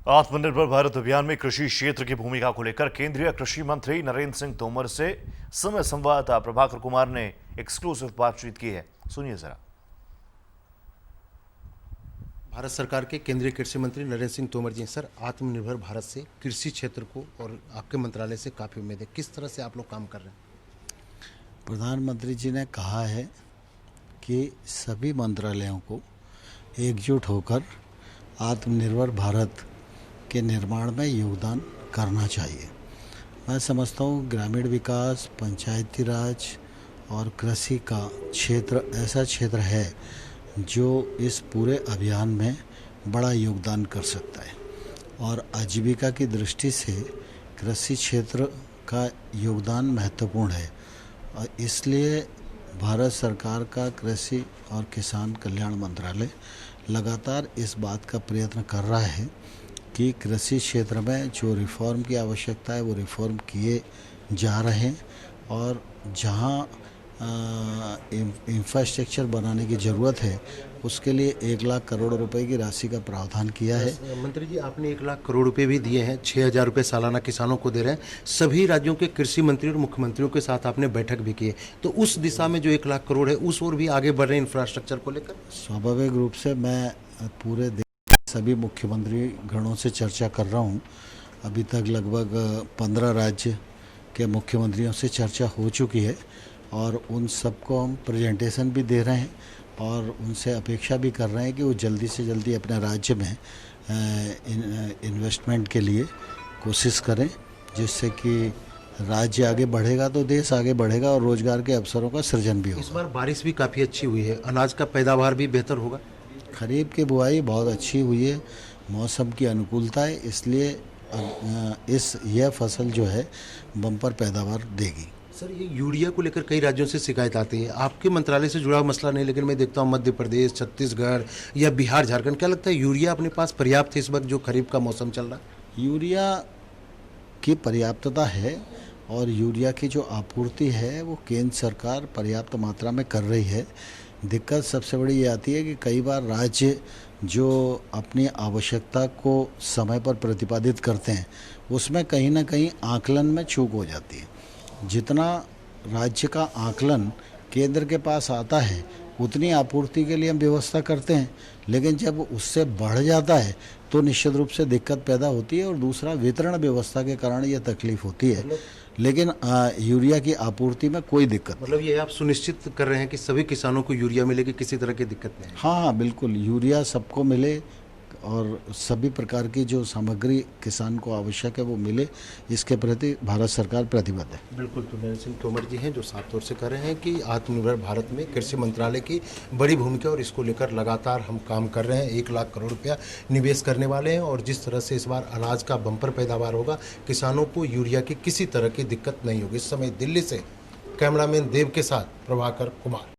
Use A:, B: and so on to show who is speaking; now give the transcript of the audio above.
A: आत्मनिर्भर भारत अभियान में कृषि क्षेत्र की भूमिका को लेकर केंद्रीय कृषि मंत्री नरेंद्र सिंह तोमर से समय संवाददाता प्रभाकर कुमार ने एक्सक्लूसिव बातचीत की है। सुनिए जरा।
B: भारत सरकार के केंद्रीय कृषि मंत्री नरेंद्र सिंह तोमर जी, सर, आत्मनिर्भर भारत से कृषि क्षेत्र को और आपके मंत्रालय से काफ़ी उम्मीद है। किस तरह से आप लोग काम कर रहे हैं?
C: प्रधानमंत्री जी ने कहा है कि सभी मंत्रालयों को एकजुट होकर आत्मनिर्भर भारत के निर्माण में योगदान करना चाहिए। मैं समझता हूँ ग्रामीण विकास, पंचायती राज और कृषि का क्षेत्र ऐसा क्षेत्र है जो इस पूरे अभियान में बड़ा योगदान कर सकता है और आजीविका की दृष्टि से कृषि क्षेत्र का योगदान महत्वपूर्ण है। और इसलिए भारत सरकार का कृषि और किसान कल्याण मंत्रालय लगातार इस बात का प्रयत्न कर रहा है कि कृषि क्षेत्र में जो रिफॉर्म की आवश्यकता है वो रिफॉर्म किए जा रहे हैं और जहां इंफ्रास्ट्रक्चर बनाने की ज़रूरत है उसके लिए 1 लाख करोड़ रुपए की राशि का प्रावधान किया है।
B: मंत्री जी, आपने 1 लाख करोड़ रुपए भी दिए हैं, 6,000 रुपये सालाना किसानों को दे रहे हैं। सभी राज्यों के कृषि मंत्री और मुख्यमंत्रियों के साथ आपने बैठक भी की है, तो उस दिशा में जो 1 लाख करोड़ है उस ओर भी आगे बढ़ रहे हैं इंफ्रास्ट्रक्चर को लेकर?
C: स्वाभाविक रूप से मैं पूरे देश सभी मुख्यमंत्री गणों से चर्चा कर रहा हूँ। अभी तक लगभग 15 राज्य के मुख्यमंत्रियों से चर्चा हो चुकी है और उन सबको हम प्रेजेंटेशन भी दे रहे हैं और उनसे अपेक्षा भी कर रहे हैं कि वो जल्दी से जल्दी अपने राज्य में इन्वेस्टमेंट के लिए कोशिश करें, जिससे कि राज्य आगे बढ़ेगा तो देश आगे बढ़ेगा और रोजगार के अवसरों का सृजन भी होगा।
B: इस बार बारिश भी काफ़ी अच्छी हुई है, अनाज का पैदावार भी बेहतर होगा।
C: खरीफ की बुआई बहुत अच्छी हुई है, मौसम की अनुकूलता है, इसलिए यह फसल जो है बम्पर पैदावार देगी।
B: सर, ये यूरिया को लेकर कई राज्यों से शिकायत आती है। आपके मंत्रालय से जुड़ा मसला नहीं, लेकिन मैं देखता हूँ मध्य प्रदेश, छत्तीसगढ़ या बिहार, झारखंड, क्या लगता है यूरिया अपने पास पर्याप्त है इस वक्त जो खरीफ का मौसम चल रहा है?
C: यूरिया की पर्याप्तता है और यूरिया की जो आपूर्ति है वो केंद्र सरकार पर्याप्त मात्रा में कर रही है। दिक्कत सबसे बड़ी ये आती है कि कई बार राज्य जो अपनी आवश्यकता को समय पर प्रतिपादित करते हैं उसमें कहीं ना कहीं आकलन में चूक हो जाती है। जितना राज्य का आकलन केंद्र के पास आता है उतनी आपूर्ति के लिए हम व्यवस्था करते हैं, लेकिन जब उससे बढ़ जाता है तो निश्चित रूप से दिक्कत पैदा होती है और दूसरा वितरण व्यवस्था के कारण ये तकलीफ होती है। लेकिन यूरिया की आपूर्ति में कोई दिक्कत
B: मतलब ये आप सुनिश्चित कर रहे हैं कि सभी किसानों को यूरिया मिलेगी, किसी तरह की दिक्कत नहीं?
C: हाँ, बिल्कुल, यूरिया सबको मिले और सभी प्रकार की जो सामग्री किसान को आवश्यक है वो मिले, इसके प्रति भारत सरकार प्रतिबद्ध है।
B: बिल्कुल, तो नरेंद्र सिंह तोमर जी हैं जो साफ तौर से कह रहे हैं कि आत्मनिर्भर भारत में कृषि मंत्रालय की बड़ी भूमिका और इसको लेकर लगातार हम काम कर रहे हैं। 1 लाख करोड़ रुपया निवेश करने वाले हैं और जिस तरह से इस बार अनाज का बम्पर पैदावार होगा, किसानों को यूरिया की किसी तरह की दिक्कत नहीं होगी। इस समय दिल्ली से कैमरामैन देव के साथ प्रभाकर कुमार।